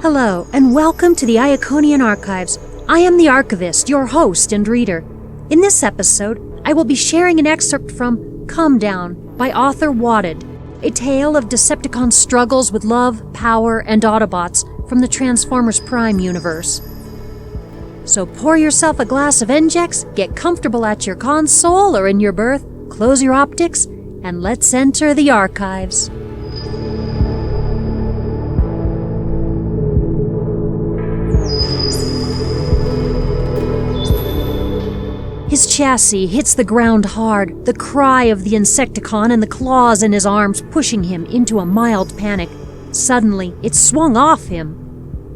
Hello, and welcome to the Iaconian Archives. I am the archivist, your host and reader. In this episode, I will be sharing an excerpt from Comedown by author wwatd, a tale of Decepticon struggles with love, power, and Autobots from the Transformers Prime universe. So pour yourself a glass of Injex, get comfortable at your console or in your berth, close your optics, and let's enter the archives. His chassis hits the ground hard, the cry of the Insecticon and the claws in his arms pushing him into a mild panic. Suddenly, it swung off him.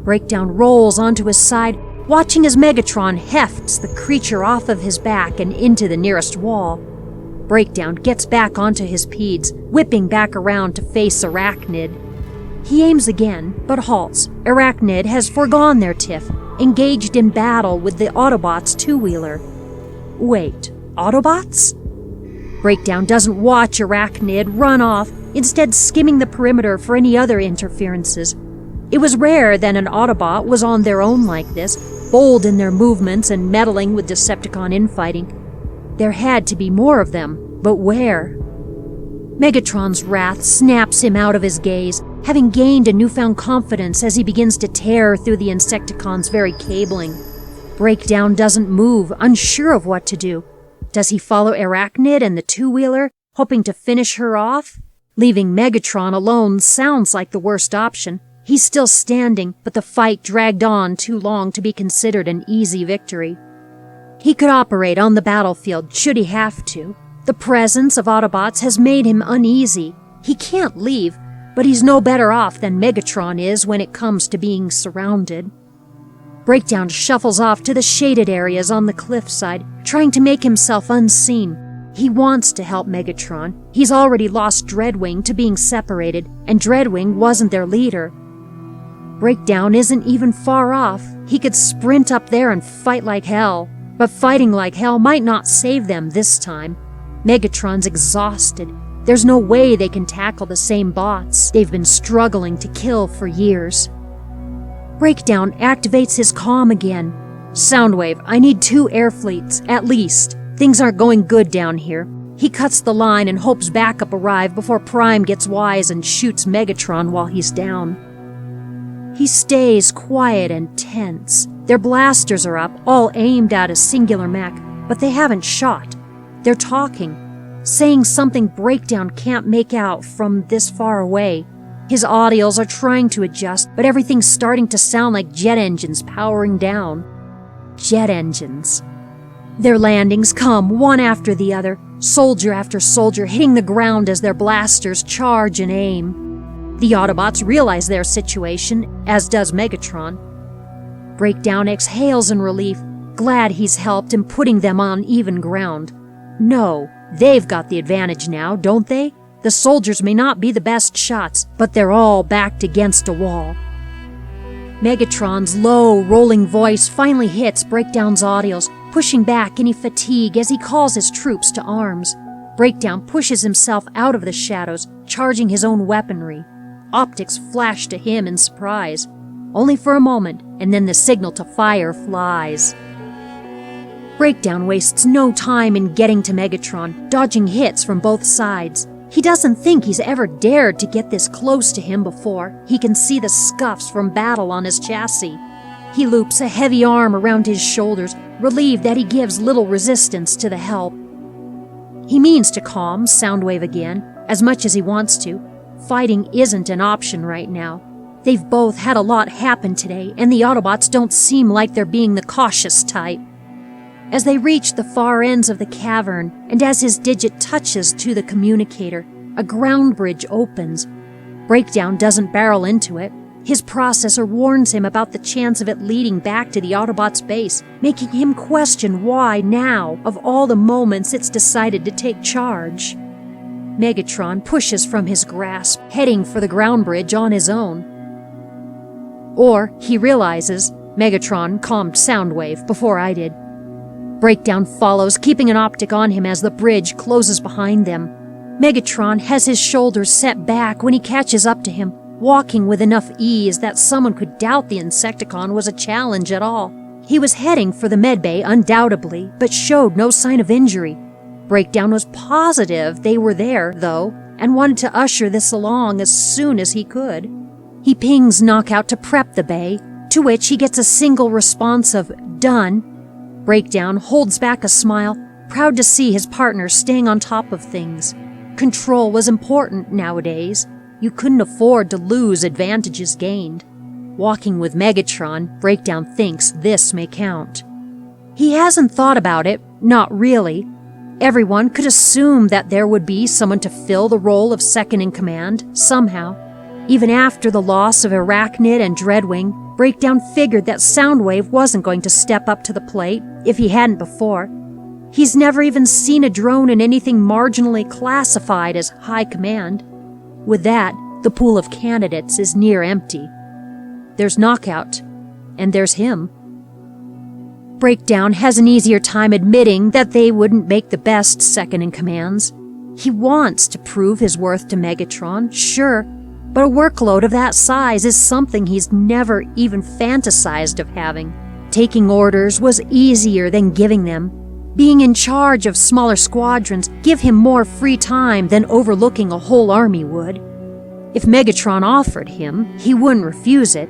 Breakdown rolls onto his side, watching as Megatron hefts the creature off of his back and into the nearest wall. Breakdown gets back onto his peds, whipping back around to face Arachnid. He aims again, but halts. Arachnid has foregone their tiff, engaged in battle with the Autobots' two-wheeler. Wait, Autobots? Breakdown doesn't watch Arachnid run off, instead skimming the perimeter for any other interferences. It was rare that an Autobot was on their own like this, bold in their movements and meddling with Decepticon infighting. There had to be more of them, but where? Megatron's wrath snaps him out of his gaze, having gained a newfound confidence as he begins to tear through the Insecticon's very cabling. Breakdown doesn't move, unsure of what to do. Does he follow Arachnid and the two-wheeler, hoping to finish her off? Leaving Megatron alone sounds like the worst option. He's still standing, but the fight dragged on too long to be considered an easy victory. He could operate on the battlefield should he have to. The presence of Autobots has made him uneasy. He can't leave, but he's no better off than Megatron is when it comes to being surrounded. Breakdown shuffles off to the shaded areas on the cliffside, trying to make himself unseen. He wants to help Megatron. He's already lost Dreadwing to being separated, and Dreadwing wasn't their leader. Breakdown isn't even far off. He could sprint up there and fight like hell. But fighting like hell might not save them this time. Megatron's exhausted. There's no way they can tackle the same bots they've been struggling to kill for years. Breakdown activates his comm again. Soundwave, I need 2 air fleets, at least. Things aren't going good down here. He cuts the line and hopes backup arrive before Prime gets wise and shoots Megatron while he's down. He stays quiet and tense. Their blasters are up, all aimed at a singular mech, but they haven't shot. They're talking, saying something Breakdown can't make out from this far away. His audios are trying to adjust, but everything's starting to sound like jet engines powering down. Jet engines. Their landings come one after the other, soldier after soldier hitting the ground as their blasters charge and aim. The Autobots realize their situation, as does Megatron. Breakdown exhales in relief, glad he's helped in putting them on even ground. No, they've got the advantage now, don't they? The soldiers may not be the best shots, but they're all backed against a wall. Megatron's low, rolling voice finally hits Breakdown's audios, pushing back any fatigue as he calls his troops to arms. Breakdown pushes himself out of the shadows, charging his own weaponry. Optics flash to him in surprise. Only for a moment, and then the signal to fire flies. Breakdown wastes no time in getting to Megatron, dodging hits from both sides. He doesn't think he's ever dared to get this close to him before. He can see the scuffs from battle on his chassis. He loops a heavy arm around his shoulders, relieved that he gives little resistance to the help. He means to calm Soundwave again, as much as he wants to. Fighting isn't an option right now. They've both had a lot happen today, and the Autobots don't seem like they're being the cautious type. As they reach the far ends of the cavern, and as his digit touches to the communicator, a ground bridge opens. Breakdown doesn't barrel into it. His processor warns him about the chance of it leading back to the Autobots' base, making him question why now, of all the moments it's decided to take charge. Megatron pushes from his grasp, heading for the ground bridge on his own. Or, he realizes, Megatron calmed Soundwave before I did. Breakdown follows, keeping an optic on him as the bridge closes behind them. Megatron has his shoulders set back when he catches up to him, walking with enough ease that someone could doubt the Insecticon was a challenge at all. He was heading for the medbay undoubtedly, but showed no sign of injury. Breakdown was positive they were there, though, and wanted to usher this along as soon as he could. He pings Knockout to prep the bay, to which he gets a single response of "done." Breakdown holds back a smile, proud to see his partner staying on top of things. Control was important nowadays. You couldn't afford to lose advantages gained. Walking with Megatron, Breakdown thinks this may count. He hasn't thought about it, not really. Everyone could assume that there would be someone to fill the role of second-in-command, somehow. Even after the loss of Arachnid and Dreadwing, Breakdown figured that Soundwave wasn't going to step up to the plate, if he hadn't before. He's never even seen a drone in anything marginally classified as high command. With that, the pool of candidates is near empty. There's Knockout, and there's him. Breakdown has an easier time admitting that they wouldn't make the best second-in-commands. He wants to prove his worth to Megatron, sure, but a workload of that size is something he's never even fantasized of having. Taking orders was easier than giving them. Being in charge of smaller squadrons give him more free time than overlooking a whole army would. If Megatron offered him, he wouldn't refuse it.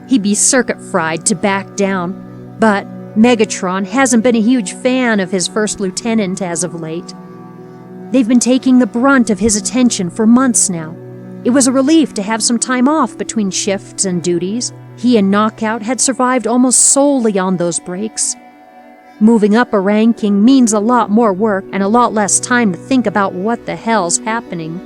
He'd be circuit-fried to back down. But Megatron hasn't been a huge fan of his first lieutenant as of late. They've been taking the brunt of his attention for months now. It was a relief to have some time off between shifts and duties. He and Knockout had survived almost solely on those breaks. Moving up a ranking means a lot more work and a lot less time to think about what the hell's happening.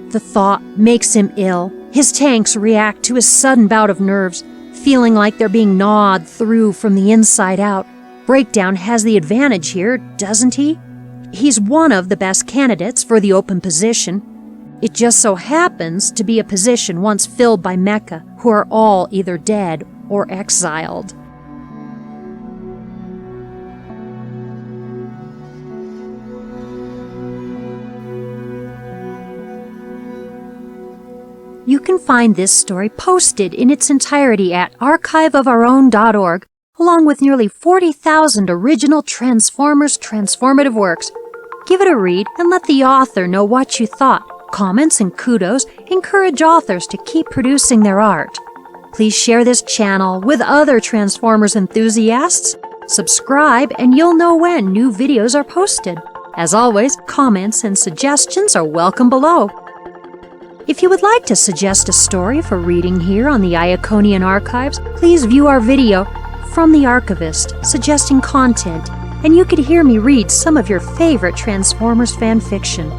The thought makes him ill. His tanks react to his sudden bout of nerves, feeling like they're being gnawed through from the inside out. Breakdown has the advantage here, doesn't he? He's one of the best candidates for the open position. It just so happens to be a position once filled by mecha, who are all either dead or exiled. You can find this story posted in its entirety at archiveofourown.org, along with nearly 40,000 original Transformers transformative works. Give it a read and let the author know what you thought. Comments and kudos encourage authors to keep producing their art. Please share this channel with other Transformers enthusiasts. Subscribe and you'll know when new videos are posted. As always, comments and suggestions are welcome below. If you would like to suggest a story for reading here on the Iaconian Archives, please view our video From the Archivist, suggesting content, and you could hear me read some of your favorite Transformers fanfiction.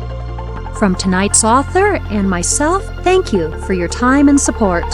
From tonight's author and myself, thank you for your time and support.